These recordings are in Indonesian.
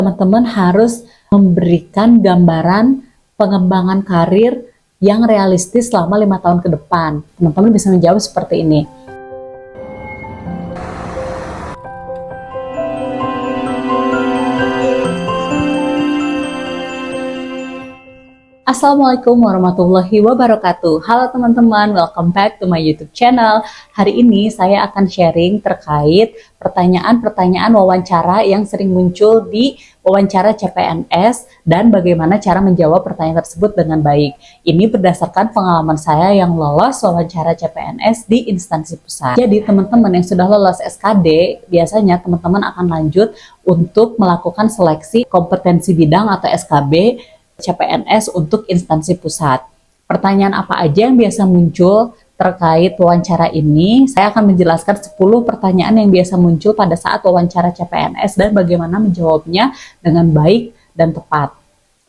teman-teman harus memberikan gambaran pengembangan karir yang realistis selama 5 tahun ke depan. Teman-teman bisa menjawab seperti ini. Assalamualaikum warahmatullahi wabarakatuh. Halo teman-teman, welcome back to my YouTube channel. Hari ini saya akan sharing terkait pertanyaan-pertanyaan wawancara yang sering muncul di wawancara CPNS dan bagaimana cara menjawab pertanyaan tersebut dengan baik. Ini berdasarkan pengalaman saya yang lolos wawancara CPNS di instansi pusat. Jadi teman-teman yang sudah lolos SKD, biasanya teman-teman akan lanjut untuk melakukan seleksi kompetensi bidang atau SKB CPNS untuk instansi pusat. Pertanyaan apa aja yang biasa muncul terkait wawancara ini? Saya akan menjelaskan 10 pertanyaan yang biasa muncul pada saat wawancara CPNS dan bagaimana menjawabnya dengan baik dan tepat.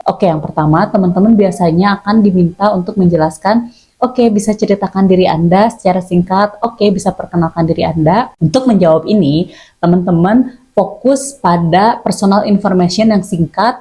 Oke, yang pertama, teman-teman biasanya akan diminta untuk menjelaskan, oke, bisa ceritakan diri Anda secara singkat, oke, bisa perkenalkan diri Anda. Untuk menjawab ini, teman-teman fokus pada personal information yang singkat,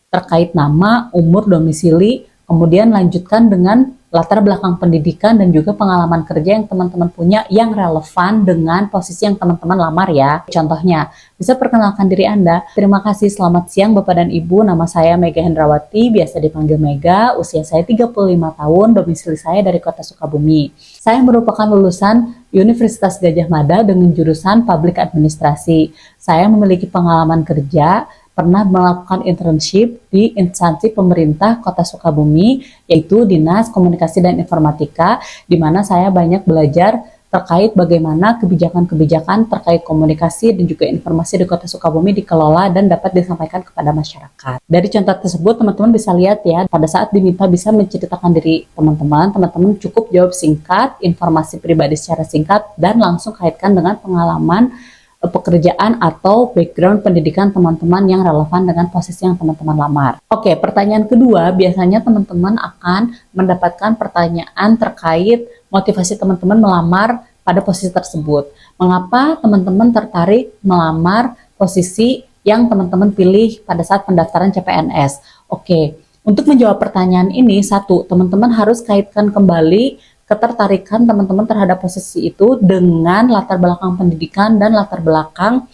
terkait nama, umur, domisili, kemudian lanjutkan dengan latar belakang pendidikan dan juga pengalaman kerja yang teman-teman punya yang relevan dengan posisi yang teman-teman lamar ya. Contohnya, bisa perkenalkan diri Anda. Terima kasih, selamat siang Bapak dan Ibu, nama saya Mega Hendrawati, biasa dipanggil Mega, usia saya 35 tahun, domisili saya dari Kota Sukabumi. Saya merupakan lulusan Universitas Gadjah Mada dengan jurusan Public Administrasi. Saya memiliki pengalaman kerja, pernah melakukan internship di instansi pemerintah Kota Sukabumi, yaitu Dinas Komunikasi dan Informatika, di mana saya banyak belajar terkait bagaimana kebijakan-kebijakan terkait komunikasi dan juga informasi di Kota Sukabumi dikelola dan dapat disampaikan kepada masyarakat. Dari contoh tersebut, teman-teman bisa lihat ya, pada saat diminta bisa menceritakan diri teman-teman, teman-teman cukup jawab singkat, informasi pribadi secara singkat, dan langsung kaitkan dengan pengalaman pekerjaan atau background pendidikan teman-teman yang relevan dengan posisi yang teman-teman lamar. Oke, pertanyaan kedua, biasanya teman-teman akan mendapatkan pertanyaan terkait motivasi teman-teman melamar pada posisi tersebut. Mengapa teman-teman tertarik melamar posisi yang teman-teman pilih pada saat pendaftaran CPNS? Oke, untuk menjawab pertanyaan ini, satu, teman-teman harus kaitkan kembali ketertarikan teman-teman terhadap posisi itu dengan latar belakang pendidikan dan latar belakang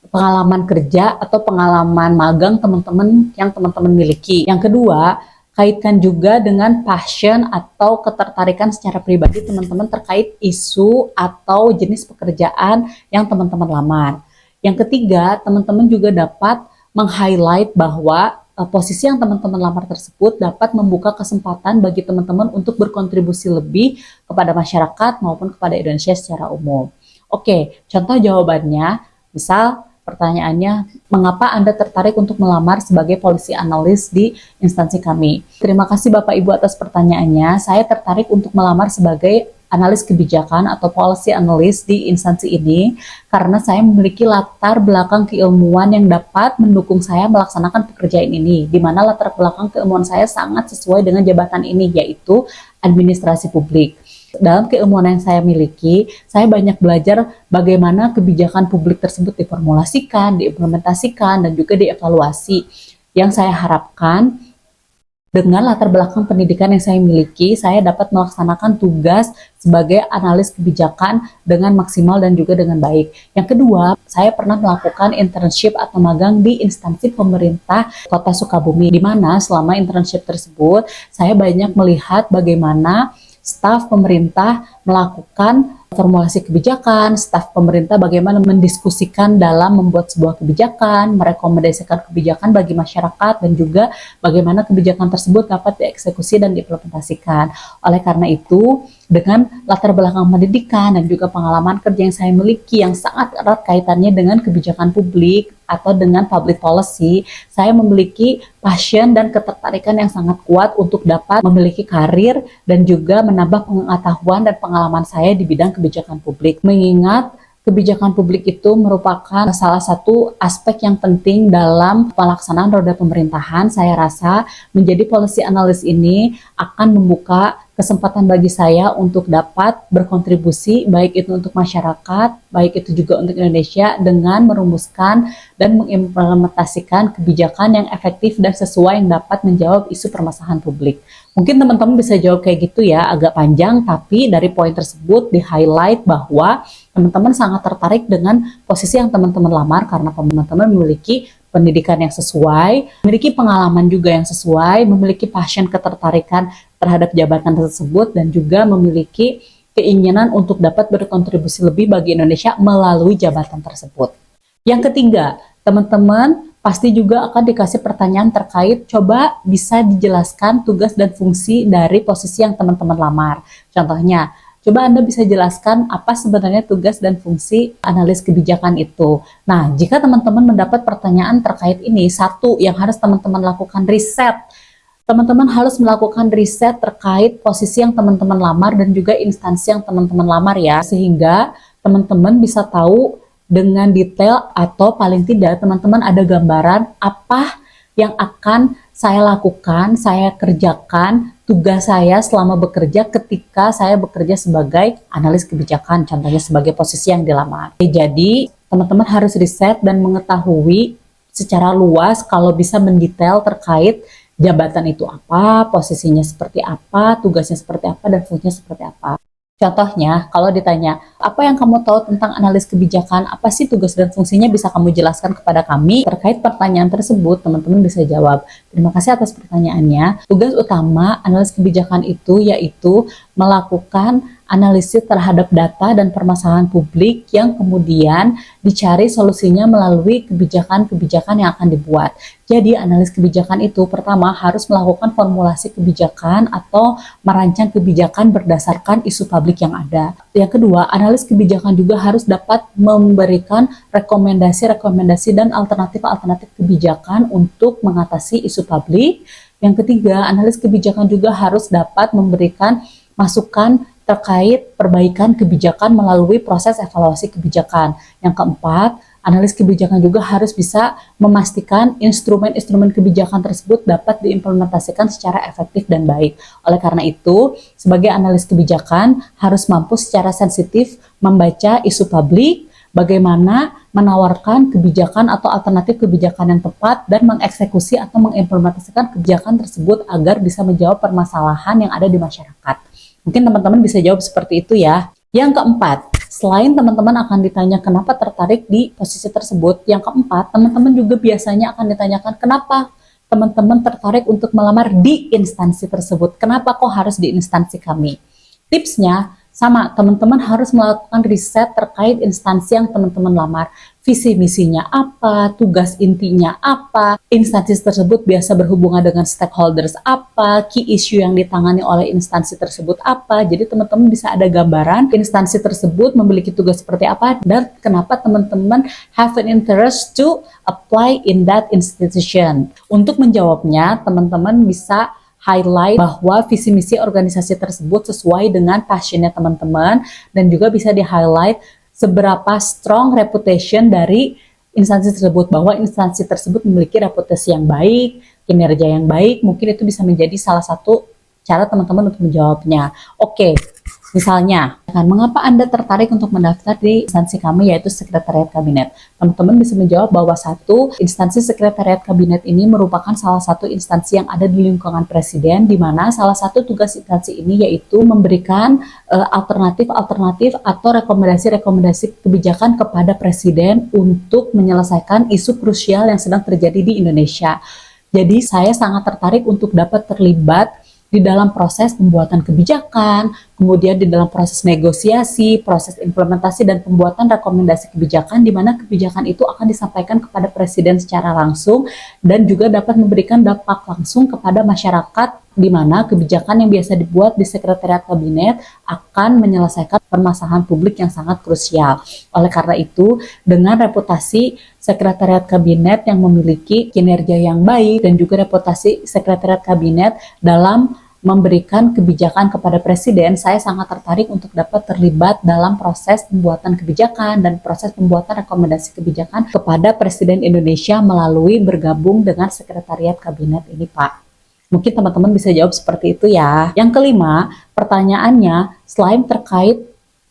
pengalaman kerja atau pengalaman magang teman-teman yang teman-teman miliki. Yang kedua, kaitkan juga dengan passion atau ketertarikan secara pribadi teman-teman terkait isu atau jenis pekerjaan yang teman-teman lamar. Yang ketiga, teman-teman juga dapat meng-highlight bahwa posisi yang teman-teman lamar tersebut dapat membuka kesempatan bagi teman-teman untuk berkontribusi lebih kepada masyarakat maupun kepada Indonesia secara umum. Oke, contoh jawabannya, misal pertanyaannya, mengapa Anda tertarik untuk melamar sebagai policy analyst di instansi kami? Terima kasih Bapak Ibu atas pertanyaannya, saya tertarik untuk melamar sebagai analis kebijakan atau policy analyst di instansi ini karena saya memiliki latar belakang keilmuan yang dapat mendukung saya melaksanakan pekerjaan ini, di mana latar belakang keilmuan saya sangat sesuai dengan jabatan ini, yaitu administrasi publik. Dalam keilmuan yang saya miliki, saya banyak belajar bagaimana kebijakan publik tersebut diformulasikan, diimplementasikan, dan juga dievaluasi. Yang saya harapkan, dengan latar belakang pendidikan yang saya miliki, saya dapat melaksanakan tugas sebagai analis kebijakan dengan maksimal dan juga dengan baik. Yang kedua, saya pernah melakukan internship atau magang di instansi pemerintah Kota Sukabumi, di mana selama internship tersebut, saya banyak melihat bagaimana staf pemerintah melakukan formulasi kebijakan, staf pemerintah bagaimana mendiskusikan dalam membuat sebuah kebijakan, merekomendasikan kebijakan bagi masyarakat, dan juga bagaimana kebijakan tersebut dapat dieksekusi dan diimplementasikan. Oleh karena itu, dengan latar belakang pendidikan dan juga pengalaman kerja yang saya miliki yang sangat erat kaitannya dengan kebijakan publik atau dengan public policy, saya memiliki passion dan ketertarikan yang sangat kuat untuk dapat memiliki karir dan juga menambah pengetahuan dan pengalaman saya di bidang kebijakan publik. Mengingat kebijakan publik itu merupakan salah satu aspek yang penting dalam pelaksanaan roda pemerintahan. Saya rasa menjadi policy analyst ini akan membuka kesempatan bagi saya untuk dapat berkontribusi, baik itu untuk masyarakat, baik itu juga untuk Indonesia, dengan merumuskan dan mengimplementasikan kebijakan yang efektif dan sesuai yang dapat menjawab isu permasalahan publik. Mungkin teman-teman bisa jawab kayak gitu ya, agak panjang, tapi dari poin tersebut di-highlight bahwa teman-teman sangat tertarik dengan posisi yang teman-teman lamar karena teman-teman memiliki pendidikan yang sesuai, memiliki pengalaman juga yang sesuai, memiliki passion ketertarikan terhadap jabatan tersebut, dan juga memiliki keinginan untuk dapat berkontribusi lebih bagi Indonesia melalui jabatan tersebut. Yang ketiga, teman-teman pasti juga akan dikasih pertanyaan terkait, coba bisa dijelaskan tugas dan fungsi dari posisi yang teman-teman lamar. Contohnya, coba Anda bisa jelaskan apa sebenarnya tugas dan fungsi analis kebijakan itu. Nah, jika teman-teman mendapat pertanyaan terkait ini, satu yang harus teman-teman lakukan riset. Teman-teman harus melakukan riset terkait posisi yang teman-teman lamar dan juga instansi yang teman-teman lamar ya, sehingga teman-teman bisa tahu dengan detail, atau paling tidak teman-teman ada gambaran apa yang akan saya lakukan, saya kerjakan, tugas saya selama bekerja ketika saya bekerja sebagai analis kebijakan, contohnya sebagai posisi yang dilamar. Jadi teman-teman harus riset dan mengetahui secara luas, kalau bisa mendetail terkait jabatan itu apa, posisinya seperti apa, tugasnya seperti apa, dan fungsinya seperti apa. Contohnya, kalau ditanya, apa yang kamu tahu tentang analis kebijakan, apa sih tugas dan fungsinya, bisa kamu jelaskan kepada kami? Terkait pertanyaan tersebut, teman-teman bisa jawab, terima kasih atas pertanyaannya. Tugas utama analis kebijakan itu yaitu melakukan analisis terhadap data dan permasalahan publik yang kemudian dicari solusinya melalui kebijakan-kebijakan yang akan dibuat. Jadi analis kebijakan itu pertama harus melakukan formulasi kebijakan atau merancang kebijakan berdasarkan isu publik yang ada. Yang kedua, analis kebijakan juga harus dapat memberikan rekomendasi-rekomendasi dan alternatif-alternatif kebijakan untuk mengatasi isu publik. Yang ketiga, analis kebijakan juga harus dapat memberikan masukan terkait perbaikan kebijakan melalui proses evaluasi kebijakan. Yang keempat, analis kebijakan juga harus bisa memastikan instrumen-instrumen kebijakan tersebut dapat diimplementasikan secara efektif dan baik. Oleh karena itu, sebagai analis kebijakan harus mampu secara sensitif membaca isu publik, bagaimana menawarkan kebijakan atau alternatif kebijakan yang tepat, dan mengeksekusi atau mengimplementasikan kebijakan tersebut agar bisa menjawab permasalahan yang ada di masyarakat. Mungkin teman-teman bisa jawab seperti itu ya. Yang keempat, selain teman-teman akan ditanya kenapa tertarik di posisi tersebut, yang keempat, teman-teman juga biasanya akan ditanyakan kenapa teman-teman tertarik untuk melamar di instansi tersebut. Kenapa kok harus di instansi kami? Tipsnya sama, teman-teman harus melakukan riset terkait instansi yang teman-teman lamar. Visi misinya apa, tugas intinya apa, instansi tersebut biasa berhubungan dengan stakeholders apa, key issue yang ditangani oleh instansi tersebut apa. Jadi teman-teman bisa ada gambaran instansi tersebut memiliki tugas seperti apa dan kenapa teman-teman have an interest to apply in that institution. Untuk menjawabnya, teman-teman bisa highlight bahwa visi misi organisasi tersebut sesuai dengan passionnya teman-teman, dan juga bisa di highlight seberapa strong reputation dari instansi tersebut, bahwa instansi tersebut memiliki reputasi yang baik, kinerja yang baik. Mungkin itu bisa menjadi salah satu cara teman-teman untuk menjawabnya. Oke, misalnya, mengapa Anda tertarik untuk mendaftar di instansi kami, yaitu Sekretariat Kabinet? Teman-teman bisa menjawab bahwa satu, instansi Sekretariat Kabinet ini merupakan salah satu instansi yang ada di lingkungan Presiden, di mana salah satu tugas instansi ini yaitu memberikan alternatif-alternatif atau rekomendasi-rekomendasi kebijakan kepada Presiden untuk menyelesaikan isu krusial yang sedang terjadi di Indonesia. Jadi saya sangat tertarik untuk dapat terlibat di dalam proses pembuatan kebijakan, kemudian di dalam proses negosiasi, proses implementasi dan pembuatan rekomendasi kebijakan, di mana kebijakan itu akan disampaikan kepada Presiden secara langsung dan juga dapat memberikan dampak langsung kepada masyarakat, di mana kebijakan yang biasa dibuat di Sekretariat Kabinet akan menyelesaikan permasalahan publik yang sangat krusial. Oleh karena itu, dengan reputasi Sekretariat Kabinet yang memiliki kinerja yang baik dan juga reputasi Sekretariat Kabinet dalam memberikan kebijakan kepada presiden, saya sangat tertarik untuk dapat terlibat dalam proses pembuatan kebijakan dan proses pembuatan rekomendasi kebijakan kepada Presiden Indonesia melalui bergabung dengan Sekretariat Kabinet ini, Pak. Mungkin teman-teman bisa jawab seperti itu ya. Yang kelima, pertanyaannya selain terkait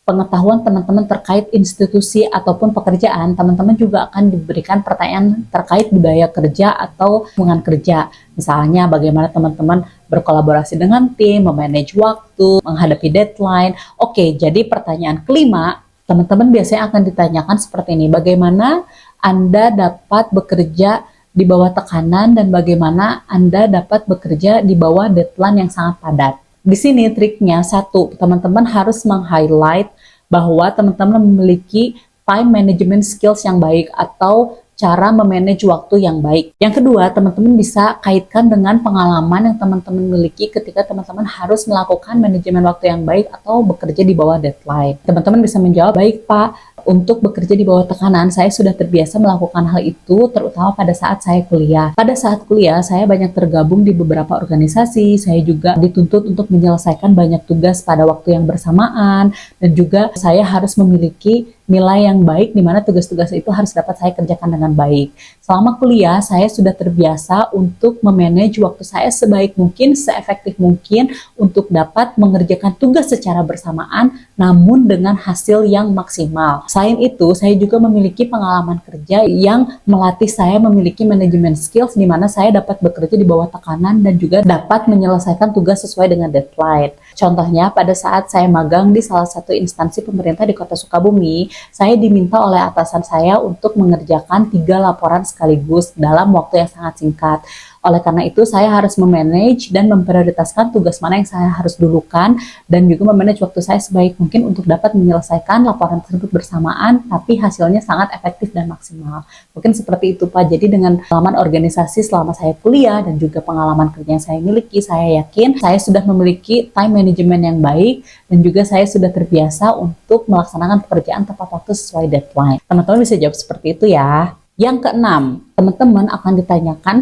pengetahuan teman-teman terkait institusi ataupun pekerjaan, teman-teman juga akan diberikan pertanyaan terkait budaya kerja atau hubungan kerja. Misalnya bagaimana teman-teman berkolaborasi dengan tim, memanage waktu, menghadapi deadline. Oke, jadi pertanyaan kelima, teman-teman biasanya akan ditanyakan seperti ini. Bagaimana Anda dapat bekerja di bawah tekanan dan bagaimana Anda dapat bekerja di bawah deadline yang sangat padat. Di sini triknya satu, teman-teman harus meng-highlight bahwa teman-teman memiliki time management skills yang baik atau cara memanage waktu yang baik. Yang kedua, teman-teman bisa kaitkan dengan pengalaman yang teman-teman miliki ketika teman-teman harus melakukan manajemen waktu yang baik atau bekerja di bawah deadline. Teman-teman bisa menjawab, baik Pak, untuk bekerja di bawah tekanan, saya sudah terbiasa melakukan hal itu, terutama pada saat saya kuliah. Pada saat kuliah, saya banyak tergabung di beberapa organisasi, saya juga dituntut untuk menyelesaikan banyak tugas pada waktu yang bersamaan, dan juga saya harus memiliki nilai yang baik di mana tugas-tugas itu harus dapat saya kerjakan dengan baik. Selama kuliah, saya sudah terbiasa untuk memanage waktu saya sebaik mungkin, seefektif mungkin untuk dapat mengerjakan tugas secara bersamaan, namun dengan hasil yang maksimal. Selain itu, saya juga memiliki pengalaman kerja yang melatih saya memiliki manajemen skills di mana saya dapat bekerja di bawah tekanan dan juga dapat menyelesaikan tugas sesuai dengan deadline. Contohnya, pada saat saya magang di salah satu instansi pemerintah di Kota Sukabumi, saya diminta oleh atasan saya untuk mengerjakan 3 laporan sekaligus dalam waktu yang sangat singkat. Oleh karena itu, saya harus memanage dan memprioritaskan tugas mana yang saya harus dulukan dan juga memanage waktu saya sebaik mungkin untuk dapat menyelesaikan laporan tersebut bersamaan, tapi hasilnya sangat efektif dan maksimal. Mungkin seperti itu, Pak. Jadi dengan pengalaman organisasi selama saya kuliah dan juga pengalaman kerja yang saya miliki, saya yakin saya sudah memiliki time management yang baik dan juga saya sudah terbiasa untuk melaksanakan pekerjaan tepat waktu sesuai deadline. Teman-teman bisa jawab seperti itu ya. Yang keenam, teman-teman akan ditanyakan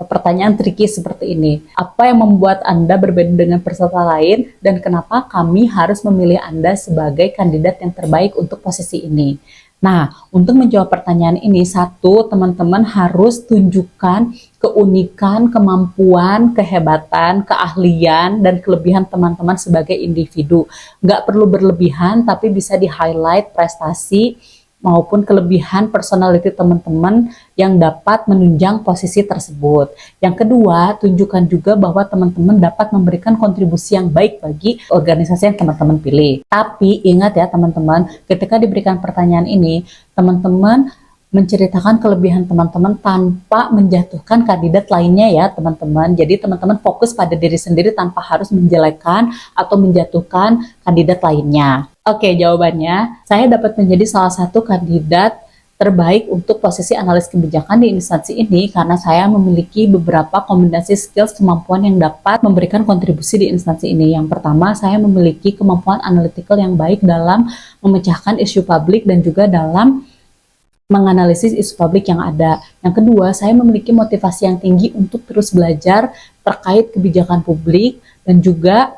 pertanyaan tricky seperti ini. Apa yang membuat Anda berbeda dengan peserta lain dan kenapa kami harus memilih Anda sebagai kandidat yang terbaik untuk posisi ini? Nah, untuk menjawab pertanyaan ini, satu, teman-teman harus tunjukkan keunikan, kemampuan, kehebatan, keahlian, dan kelebihan teman-teman sebagai individu. Nggak perlu berlebihan, tapi bisa di-highlight prestasi maupun kelebihan personality teman-teman yang dapat menunjang posisi tersebut. Yang kedua, tunjukkan juga bahwa teman-teman dapat memberikan kontribusi yang baik bagi organisasi yang teman-teman pilih. Tapi ingat ya teman-teman, ketika diberikan pertanyaan ini, teman-teman menceritakan kelebihan teman-teman tanpa menjatuhkan kandidat lainnya ya teman-teman. Jadi teman-teman fokus pada diri sendiri tanpa harus menjelekkan atau menjatuhkan kandidat lainnya. Oke, jawabannya, saya dapat menjadi salah satu kandidat terbaik untuk posisi analis kebijakan di instansi ini karena saya memiliki beberapa kombinasi skills kemampuan yang dapat memberikan kontribusi di instansi ini. Yang pertama, saya memiliki kemampuan analytical yang baik dalam memecahkan isu publik dan juga dalam menganalisis isu publik yang ada. Yang kedua, saya memiliki motivasi yang tinggi untuk terus belajar terkait kebijakan publik dan juga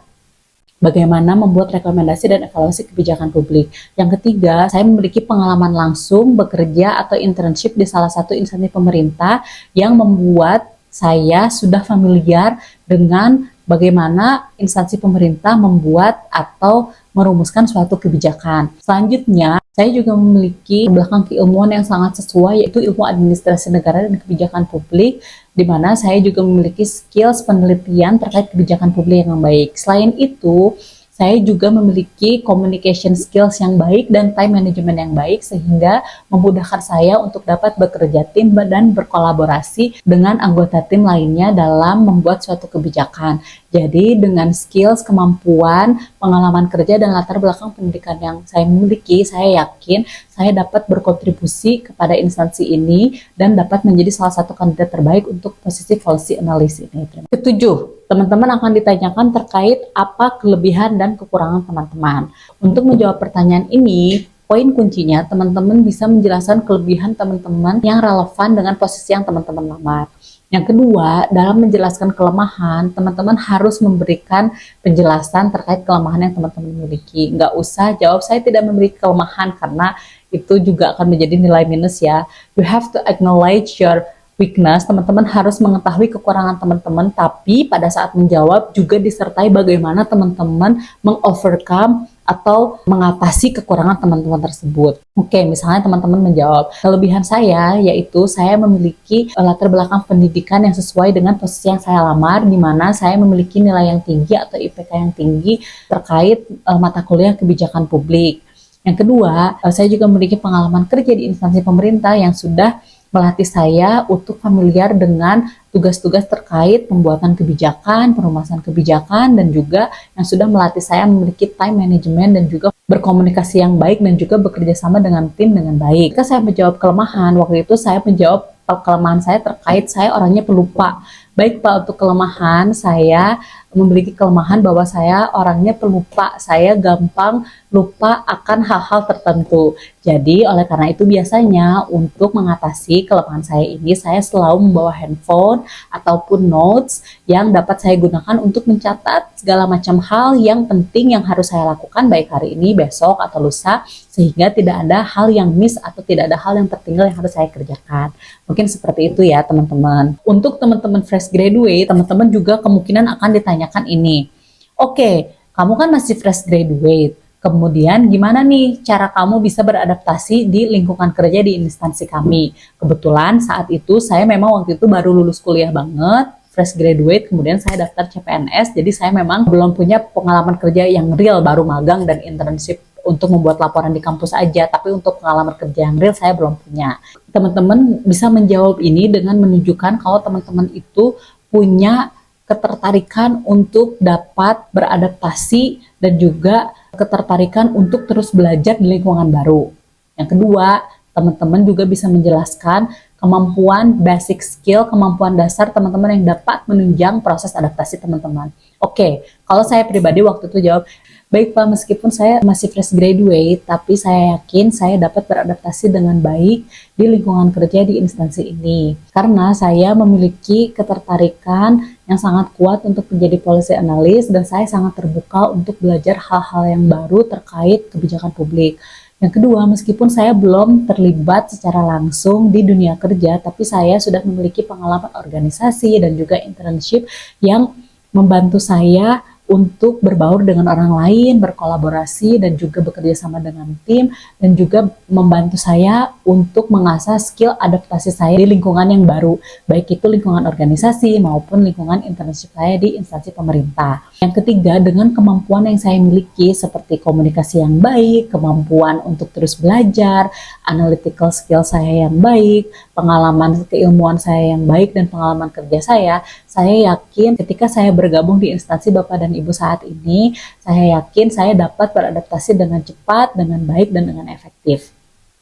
bagaimana membuat rekomendasi dan evaluasi kebijakan publik. Yang ketiga, saya memiliki pengalaman langsung bekerja atau internship di salah satu instansi pemerintah yang membuat saya sudah familiar dengan bagaimana instansi pemerintah membuat atau merumuskan suatu kebijakan. Selanjutnya, saya juga memiliki belakang keilmuan yang sangat sesuai, yaitu ilmu administrasi negara dan kebijakan publik, di mana saya juga memiliki skills penelitian terkait kebijakan publik yang baik. Selain itu, saya juga memiliki communication skills yang baik dan time management yang baik sehingga memudahkan saya untuk dapat bekerja tim dan berkolaborasi dengan anggota tim lainnya dalam membuat suatu kebijakan. Jadi dengan skills, kemampuan, pengalaman kerja dan latar belakang pendidikan yang saya miliki, saya yakin saya dapat berkontribusi kepada instansi ini dan dapat menjadi salah satu kandidat terbaik untuk posisi policy analyst ini. Ketujuh, teman-teman akan ditanyakan terkait apa kelebihan dan kekurangan teman-teman. Untuk menjawab pertanyaan ini, Poin kuncinya, teman-teman bisa menjelaskan kelebihan teman-teman yang relevan dengan posisi yang teman-teman lamar. Yang kedua, dalam menjelaskan kelemahan, teman-teman harus memberikan penjelasan terkait kelemahan yang teman-teman miliki. Nggak usah jawab, saya tidak memiliki kelemahan, karena itu juga akan menjadi nilai minus ya. You have to acknowledge your weakness. Teman-teman harus mengetahui kekurangan teman-teman, tapi pada saat menjawab juga disertai bagaimana teman-teman mengovercome atau mengatasi kekurangan teman-teman tersebut. Oke, misalnya teman-teman menjawab, kelebihan saya yaitu saya memiliki latar belakang pendidikan yang sesuai dengan posisi yang saya lamar, di mana saya memiliki nilai yang tinggi atau IPK yang tinggi terkait mata kuliah kebijakan publik. Yang kedua, saya juga memiliki pengalaman kerja di instansi pemerintah yang sudah melatih saya untuk familiar dengan tugas-tugas terkait pembuatan kebijakan, perumasan kebijakan, dan juga yang sudah melatih saya memiliki time management dan juga berkomunikasi yang baik dan juga bekerja sama dengan tim dengan baik. Ketika saya menjawab kelemahan, waktu itu saya menjawab kelemahan saya terkait saya orangnya pelupa. Baik Pak, untuk kelemahan saya memiliki kelemahan bahwa saya orangnya pelupa, saya gampang lupa akan hal-hal tertentu. Jadi oleh karena itu biasanya untuk mengatasi kelemahan saya ini, saya selalu membawa handphone ataupun notes yang dapat saya gunakan untuk mencatat segala macam hal yang penting yang harus saya lakukan baik hari ini, besok, atau lusa, sehingga tidak ada hal yang miss atau tidak ada hal yang tertinggal yang harus saya kerjakan. Mungkin seperti itu ya teman-teman. Untuk teman-teman fresh graduate, teman-teman juga kemungkinan akan ditanyakan ini. Oke, kamu kan masih fresh graduate. Kemudian gimana nih cara kamu bisa beradaptasi di lingkungan kerja di instansi kami? Kebetulan saat itu saya memang waktu itu baru lulus kuliah banget, fresh graduate, kemudian saya daftar CPNS, jadi saya memang belum punya pengalaman kerja yang real, baru magang dan internship untuk membuat laporan di kampus aja, tapi untuk pengalaman kerja yang real saya belum punya. Teman-teman bisa menjawab ini dengan menunjukkan kalau teman-teman itu punya ketertarikan untuk dapat beradaptasi dan juga ketertarikan untuk terus belajar di lingkungan baru. Yang kedua, teman-teman juga bisa menjelaskan kemampuan basic skill, kemampuan dasar teman-teman yang dapat menunjang proses adaptasi teman-teman. Oke, kalau saya pribadi waktu itu jawab, baik Pak, meskipun saya masih fresh graduate, tapi saya yakin saya dapat beradaptasi dengan baik di lingkungan kerja di instansi ini. Karena saya memiliki ketertarikan yang sangat kuat untuk menjadi policy analyst dan saya sangat terbuka untuk belajar hal-hal yang baru terkait kebijakan publik. Yang kedua, meskipun saya belum terlibat secara langsung di dunia kerja, tapi saya sudah memiliki pengalaman organisasi dan juga internship yang membantu saya untuk berbaur dengan orang lain, berkolaborasi, dan juga bekerja sama dengan tim, dan juga membantu saya untuk mengasah skill adaptasi saya di lingkungan yang baru, baik itu lingkungan organisasi maupun lingkungan internship saya di instansi pemerintah. Yang ketiga, dengan kemampuan yang saya miliki seperti komunikasi yang baik, kemampuan untuk terus belajar, analytical skill saya yang baik, pengalaman keilmuan saya yang baik, dan pengalaman kerja saya yakin ketika saya bergabung di instansi Bapak dan Ibu saat ini, saya yakin saya dapat beradaptasi dengan cepat, dengan baik, dan dengan efektif.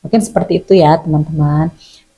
Mungkin seperti itu ya teman-teman.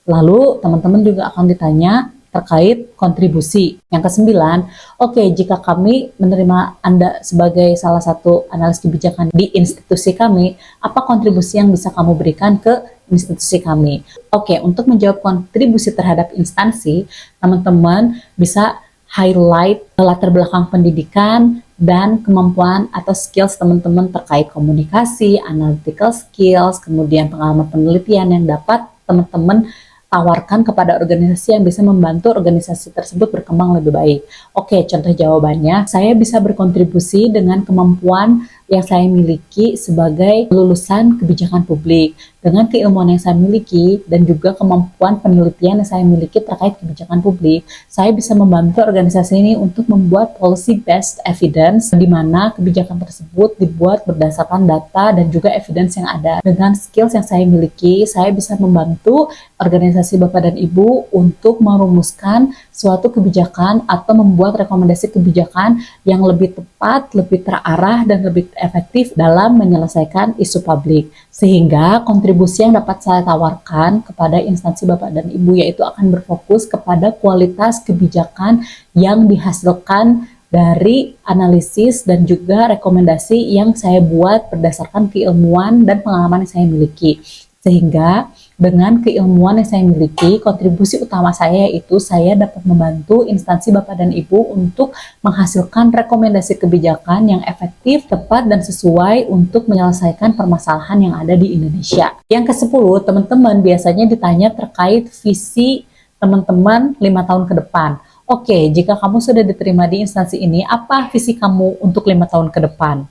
Lalu teman-teman juga akan ditanya terkait kontribusi. Yang kesembilan, oke, jika kami menerima Anda sebagai salah satu analis kebijakan di institusi kami, apa kontribusi yang bisa kamu berikan ke institusi kami? Oke, untuk menjawab kontribusi terhadap instansi, teman-teman bisa highlight latar belakang pendidikan dan kemampuan atau skills teman-teman terkait komunikasi, analytical skills, kemudian pengalaman penelitian yang dapat teman-teman tawarkan kepada organisasi yang bisa membantu organisasi tersebut berkembang lebih baik. Oke, contoh jawabannya, saya bisa berkontribusi dengan kemampuan yang saya miliki sebagai lulusan kebijakan publik, dengan keilmuan yang saya miliki dan juga kemampuan penelitian yang saya miliki terkait kebijakan publik, saya bisa membantu organisasi ini untuk membuat policy based evidence, di mana kebijakan tersebut dibuat berdasarkan data dan juga evidence yang ada. Dengan skills yang saya miliki, saya bisa membantu organisasi Bapak dan Ibu untuk merumuskan suatu kebijakan atau membuat rekomendasi kebijakan yang lebih tepat, lebih terarah, dan lebih efektif dalam menyelesaikan isu publik. Sehingga kontribusi yang dapat saya tawarkan kepada instansi Bapak dan Ibu yaitu akan berfokus kepada kualitas kebijakan yang dihasilkan dari analisis dan juga rekomendasi yang saya buat berdasarkan keilmuan dan pengalaman yang saya miliki. Sehingga dengan keilmuan yang saya miliki, kontribusi utama saya yaitu saya dapat membantu instansi Bapak dan Ibu untuk menghasilkan rekomendasi kebijakan yang efektif, tepat, dan sesuai untuk menyelesaikan permasalahan yang ada di Indonesia. Yang ke-10, teman-teman biasanya ditanya terkait visi teman-teman 5 tahun ke depan. Oke, jika kamu sudah diterima di instansi ini, apa visi kamu untuk 5 tahun ke depan?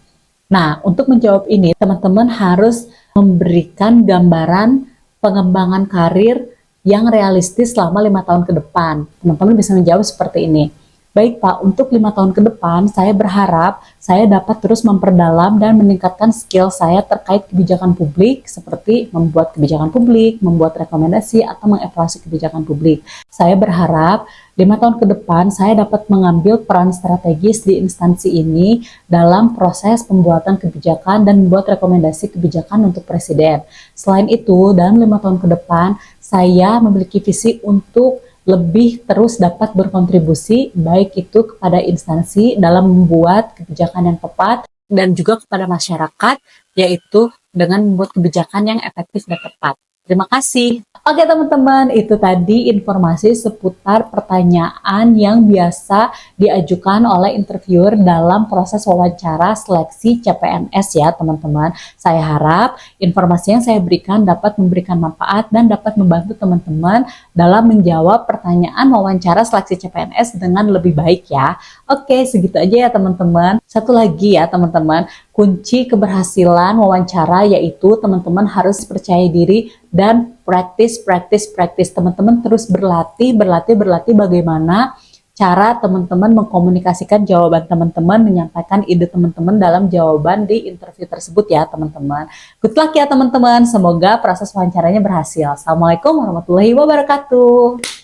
Nah, untuk menjawab ini, teman-teman harus memberikan gambaran pengembangan karir yang realistis selama 5 tahun ke depan. Teman-teman bisa menjawab seperti ini. Baik Pak, untuk 5 tahun ke depan, saya berharap saya dapat terus memperdalam dan meningkatkan skill saya terkait kebijakan publik, seperti membuat kebijakan publik, membuat rekomendasi, atau mengevaluasi kebijakan publik. Saya berharap 5 tahun ke depan, saya dapat mengambil peran strategis di instansi ini dalam proses pembuatan kebijakan dan membuat rekomendasi kebijakan untuk Presiden. Selain itu, dalam 5 tahun ke depan, saya memiliki visi untuk lebih terus dapat berkontribusi baik itu kepada instansi dalam membuat kebijakan yang tepat dan juga kepada masyarakat, yaitu dengan membuat kebijakan yang efektif dan tepat. Terima kasih. Oke teman-teman, itu tadi informasi seputar pertanyaan yang biasa diajukan oleh interviewer dalam proses wawancara seleksi CPNS ya teman-teman. Saya harap informasi yang saya berikan dapat memberikan manfaat dan dapat membantu teman-teman dalam menjawab pertanyaan wawancara seleksi CPNS dengan lebih baik ya. Oke, segitu aja ya teman-teman. Satu lagi ya teman-teman, kunci keberhasilan wawancara yaitu teman-teman harus percaya diri dan practice. Teman-teman terus berlatih bagaimana cara teman-teman mengkomunikasikan jawaban teman-teman, menyampaikan ide teman-teman dalam jawaban di interview tersebut ya teman-teman. Good luck ya teman-teman, semoga proses wawancaranya berhasil. Assalamualaikum warahmatullahi wabarakatuh.